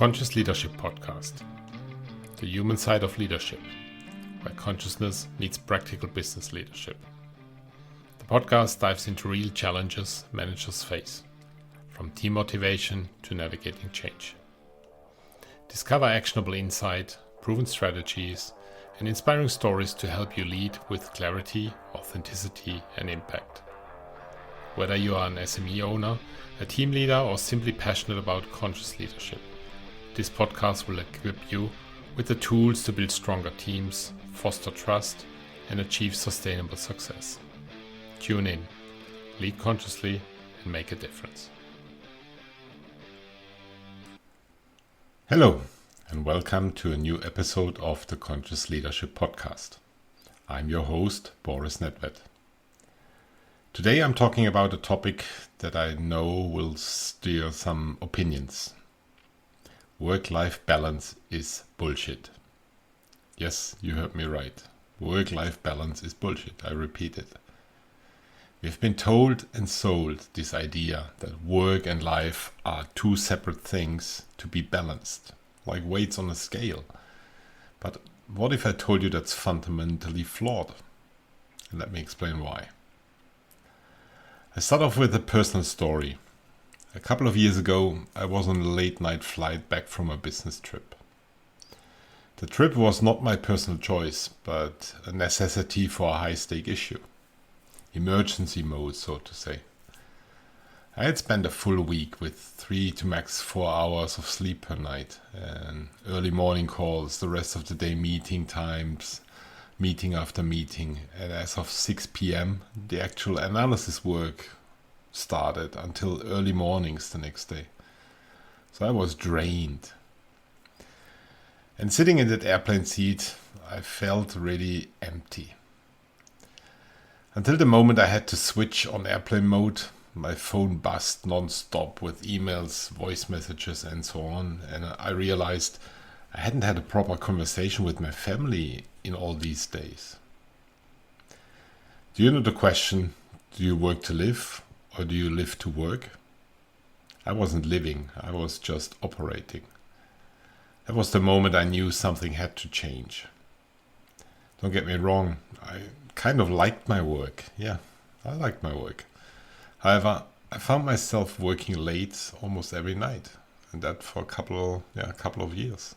Conscious Leadership Podcast, the human side of leadership, where consciousness meets practical business leadership. The podcast dives into real challenges managers face, from team motivation to navigating change. Discover actionable insight, proven strategies, and inspiring stories to help you lead with clarity, authenticity, and impact. Whether you are an SME owner, a team leader, or simply passionate about conscious leadership, this podcast will equip you with the tools to build stronger teams, foster trust, and achieve sustainable success. Tune in, lead consciously, and make a difference. Hello, and welcome to a new episode of the Conscious Leadership Podcast. I'm your host, Boris Nedved. Today I'm talking about a topic that I know will stir some opinions. Work-life balance is bullshit. Yes, you heard me right. Work-life balance is bullshit. I repeat it. We've been told and sold this idea that work and life are two separate things to be balanced, like weights on a scale. But what if I told you that's fundamentally flawed? And let me explain why. I start off with a personal story. A couple of years ago, I was on a late night flight back from a business trip. The trip was not my personal choice, but a necessity for a high-stake issue. Emergency mode, so to say. I had spent a full week with 3 to max 4 hours of sleep per night, and early morning calls, the rest of the day meeting times, meeting after meeting, and as of 6 p.m. the actual analysis work started until early mornings the next day. So I was drained. And sitting in that airplane seat, I felt really empty. Until the moment I had to switch on airplane mode, my phone buzzed nonstop with emails, voice messages and so on, and I realized I hadn't had a proper conversation with my family in all these days. Do you know the question, do you work to live or do you live to work? I wasn't living, I was just operating. That was the moment I knew something had to change. Don't get me wrong, I kind of liked my work. Yeah, I liked my work. However, I found myself working late almost every night, and that for a couple of years.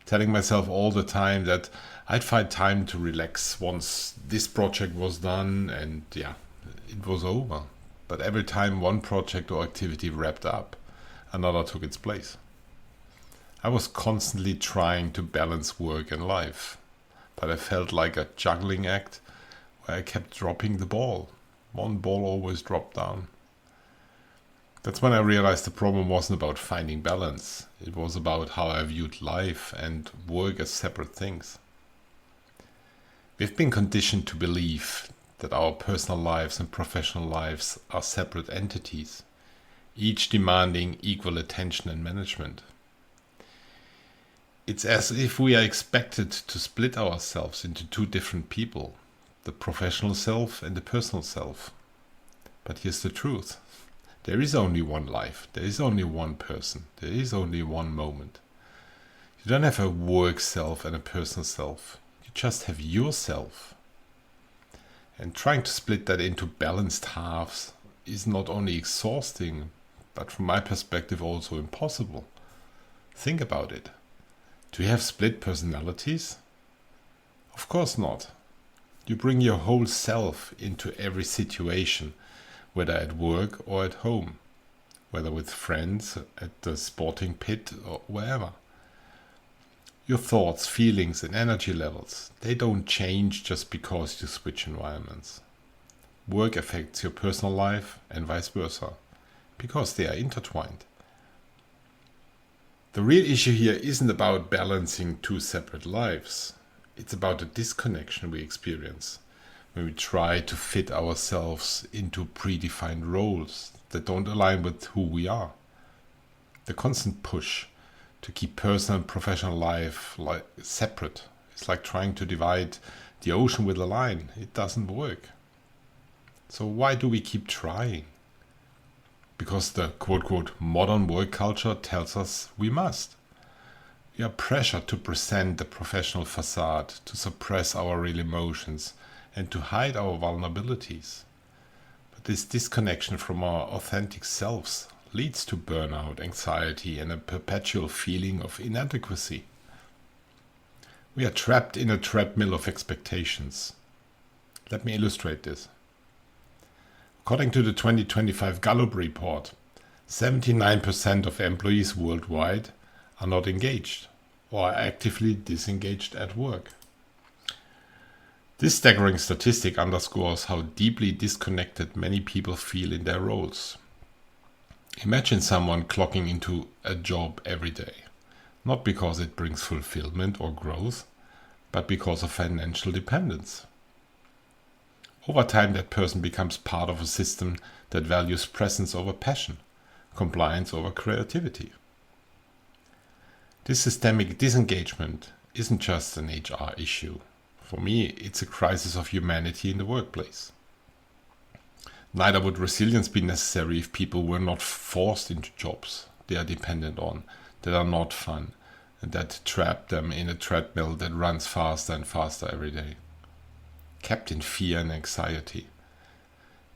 Telling myself all the time that I'd find time to relax once this project was done, and it was over. But every time one project or activity wrapped up, another took its place. I was constantly trying to balance work and life, but I felt like a juggling act where I kept dropping the ball. One ball always dropped down. That's when I realized the problem wasn't about finding balance. It was about how I viewed life and work as separate things. We've been conditioned to believe that our personal lives and professional lives are separate entities, each demanding equal attention and management. It's as if we are expected to split ourselves into two different people, the professional self and the personal self. But here's the truth. There is only one life. There is only one person. There is only one moment. You don't have a work self and a personal self. You just have yourself. And trying to split that into balanced halves is not only exhausting, but from my perspective also impossible. Think about it. Do you have split personalities? Of course not. You bring your whole self into every situation, whether at work or at home, whether with friends, at the sporting pit or wherever. Your thoughts, feelings and energy levels, they don't change just because you switch environments. Work affects your personal life and vice versa, because they are intertwined. The real issue here isn't about balancing two separate lives. It's about the disconnection we experience when we try to fit ourselves into predefined roles that don't align with who we are. The constant push to keep personal and professional life separate is like trying to divide the ocean with a line. It doesn't work. So why do we keep trying? Because the quote-unquote modern work culture tells us we must. We are pressured to present the professional facade, to suppress our real emotions, and to hide our vulnerabilities. But this disconnection from our authentic selves leads to burnout, anxiety, and a perpetual feeling of inadequacy. We are trapped in a treadmill of expectations. Let me illustrate this. According to the 2025 Gallup report, 79% of employees worldwide are not engaged or are actively disengaged at work. This staggering statistic underscores how deeply disconnected many people feel in their roles. Imagine someone clocking into a job every day, not because it brings fulfillment or growth, but because of financial dependence. Over time, that person becomes part of a system that values presence over passion, compliance over creativity. This systemic disengagement isn't just an HR issue. For me, it's a crisis of humanity in the workplace. Neither would resilience be necessary if people were not forced into jobs they are dependent on, that are not fun, and that trap them in a treadmill that runs faster and faster every day. Kept in fear and anxiety.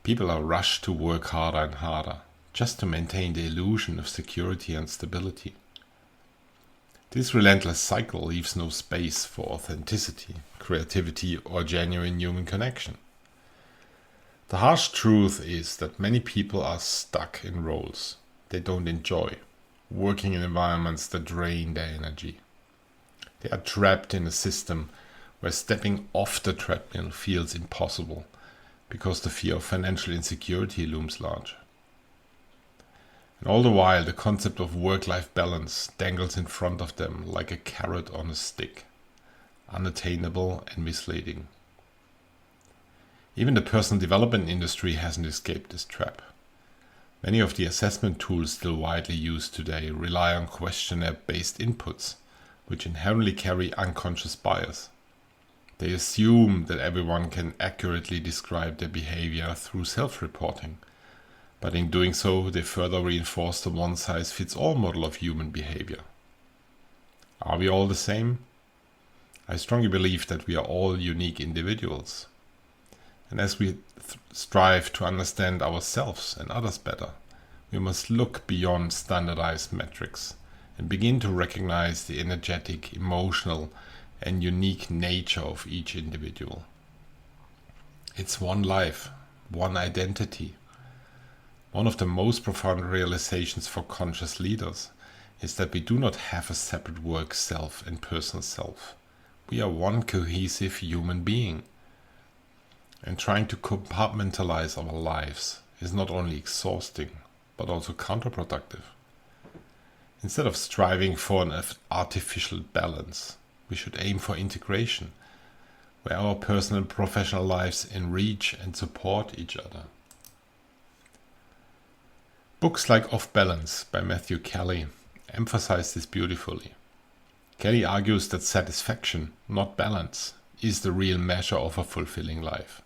People are rushed to work harder and harder, just to maintain the illusion of security and stability. This relentless cycle leaves no space for authenticity, creativity, or genuine human connection. The harsh truth is that many people are stuck in roles they don't enjoy, working in environments that drain their energy. They are trapped in a system where stepping off the treadmill feels impossible because the fear of financial insecurity looms large. And all the while, the concept of work-life balance dangles in front of them like a carrot on a stick, unattainable and misleading. Even the personal development industry hasn't escaped this trap. Many of the assessment tools still widely used today rely on questionnaire-based inputs, which inherently carry unconscious bias. They assume that everyone can accurately describe their behavior through self-reporting, but in doing so, they further reinforce the one-size-fits-all model of human behavior. Are we all the same? I strongly believe that we are all unique individuals. And as we strive to understand ourselves and others better, we must look beyond standardized metrics and begin to recognize the energetic, emotional, and unique nature of each individual. It's one life, one identity. One of the most profound realizations for conscious leaders is that we do not have a separate work self and personal self. We are one cohesive human being. And trying to compartmentalize our lives is not only exhausting, but also counterproductive. Instead of striving for an artificial balance, we should aim for integration, where our personal and professional lives enrich and support each other. Books like Off Balance by Matthew Kelly emphasize this beautifully. Kelly argues that satisfaction, not balance, is the real measure of a fulfilling life.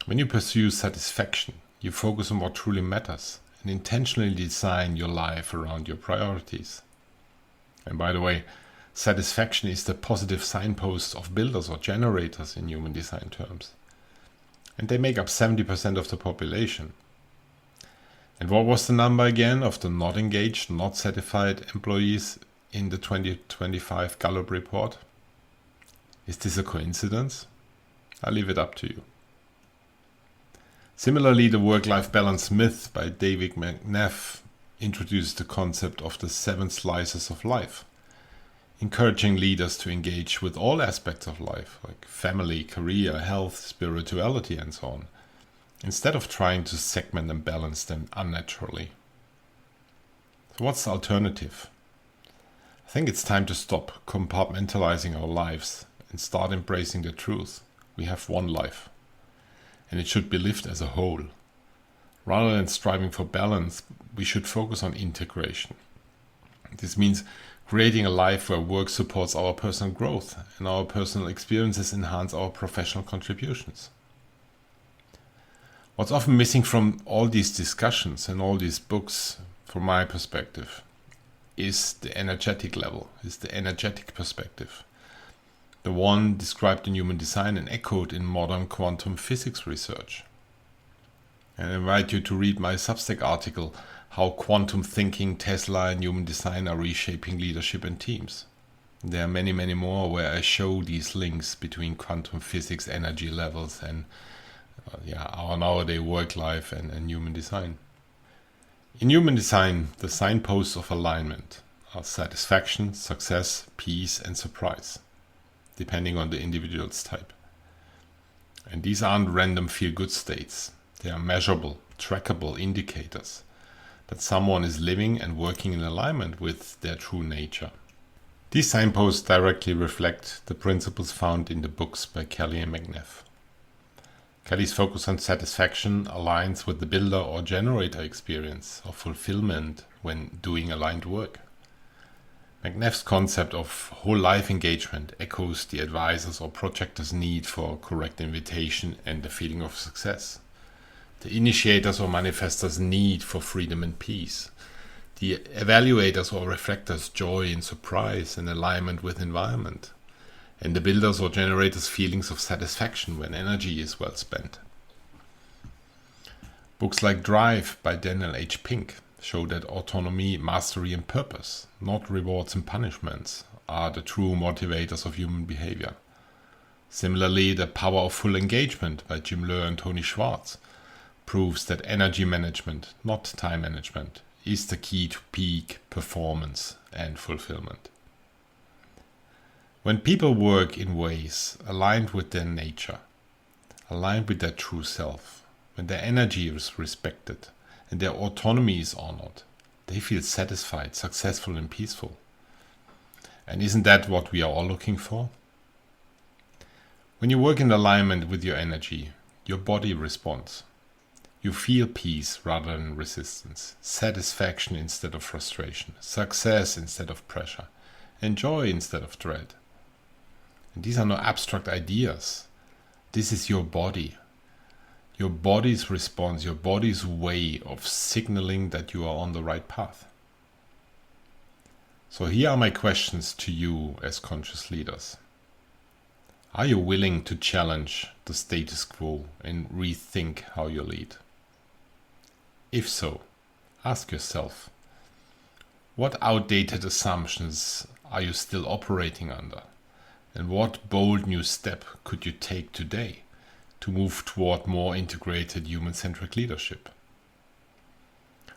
When you pursue satisfaction, you focus on what truly matters and intentionally design your life around your priorities. And by the way, satisfaction is the positive signpost of builders or generators in human design terms. And they make up 70% of the population. And what was the number again of the not engaged, not satisfied employees in the 2025 Gallup report? Is this a coincidence? I leave it up to you. Similarly, the work-life balance myth by David McNeff introduced the concept of the 7 slices of life, encouraging leaders to engage with all aspects of life, like family, career, health, spirituality, and so on, instead of trying to segment and balance them unnaturally. So what's the alternative? I think it's time to stop compartmentalizing our lives and start embracing the truth. We have one life, and it should be lived as a whole. Rather than striving for balance, we should focus on integration. This means creating a life where work supports our personal growth and our personal experiences enhance our professional contributions. What's often missing from all these discussions and all these books, from my perspective, is the energetic level, is the energetic perspective. The one described in human design and echoed in modern quantum physics research. And I invite you to read my Substack article, How Quantum Thinking, Tesla and Human Design are Reshaping Leadership and Teams. There are many, many more where I show these links between quantum physics, energy levels, and our nowadays work life and human design. In human design, the signposts of alignment are satisfaction, success, peace, and surprise, depending on the individual's type. And these aren't random feel-good states. They are measurable, trackable indicators that someone is living and working in alignment with their true nature. These signposts directly reflect the principles found in the books by Kelly and McNeff. Kelly's focus on satisfaction aligns with the builder or generator experience of fulfillment when doing aligned work. McNeff's concept of whole life engagement echoes the advisor's or projector's need for correct invitation and the feeling of success. The initiator's or manifestor's need for freedom and peace. The evaluator's or reflector's joy in surprise and alignment with environment. And the builder's or generator's feelings of satisfaction when energy is well spent. Books like Drive by Daniel H. Pink show that autonomy, mastery and purpose, not rewards and punishments, are the true motivators of human behavior. Similarly, The Power of Full Engagement by Jim Loehr and Tony Schwartz proves that energy management, not time management, is the key to peak performance and fulfillment. When people work in ways aligned with their nature, aligned with their true self, when their energy is respected, and their autonomy is honored, they feel satisfied, successful and peaceful. And isn't that what we are all looking for? When you work in alignment with your energy, your body responds. You feel peace rather than resistance, satisfaction instead of frustration, success instead of pressure, and joy instead of dread. And these are no abstract ideas. This is your body. Your body's response, your body's way of signaling that you are on the right path. So here are my questions to you as conscious leaders. Are you willing to challenge the status quo and rethink how you lead? If so, ask yourself, what outdated assumptions are you still operating under? And what bold new step could you take today to move toward more integrated human-centric leadership?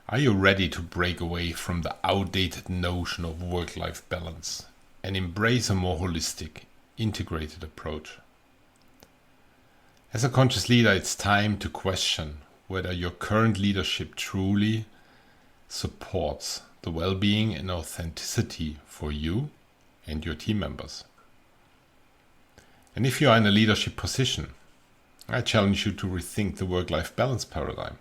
Are you ready to break away from the outdated notion of work-life balance and embrace a more holistic, integrated approach? As a conscious leader, it's time to question whether your current leadership truly supports the well-being and authenticity for you and your team members. And if you are in a leadership position, I challenge you to rethink the work-life balance paradigm.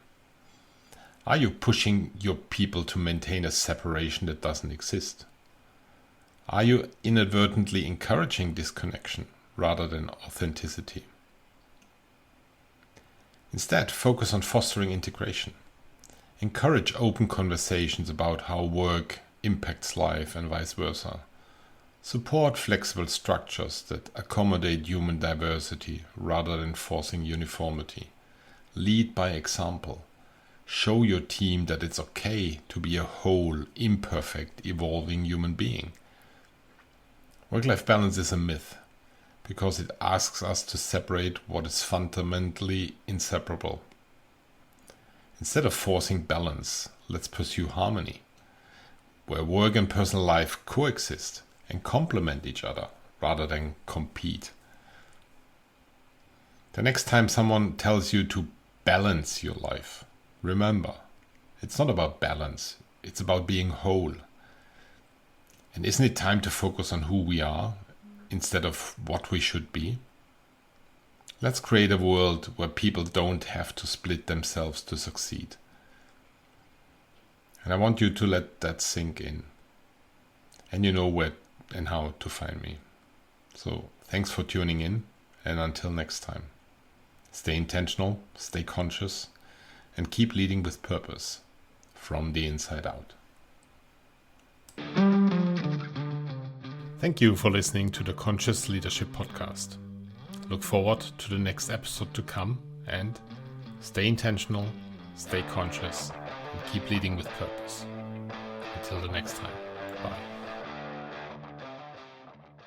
Are you pushing your people to maintain a separation that doesn't exist? Are you inadvertently encouraging disconnection rather than authenticity? Instead, focus on fostering integration. Encourage open conversations about how work impacts life and vice versa. Support flexible structures that accommodate human diversity rather than forcing uniformity. Lead by example. Show your team that it's okay to be a whole, imperfect, evolving human being. Work-life balance is a myth because it asks us to separate what is fundamentally inseparable. Instead of forcing balance, let's pursue harmony, where work and personal life coexist and complement each other rather than compete. The next time someone tells you to balance your life, remember, it's not about balance, it's about being whole. And isn't it time to focus on who we are instead of what we should be? Let's create a world where people don't have to split themselves to succeed. And I want you to let that sink in. And you know where and how to find me. So thanks for tuning in, and until next time. Stay intentional, stay conscious, and keep leading with purpose from the inside out. Thank you for listening to the Conscious Leadership Podcast. Look forward to the next episode to come, and stay intentional, stay conscious, and keep leading with purpose. Until the next time, bye.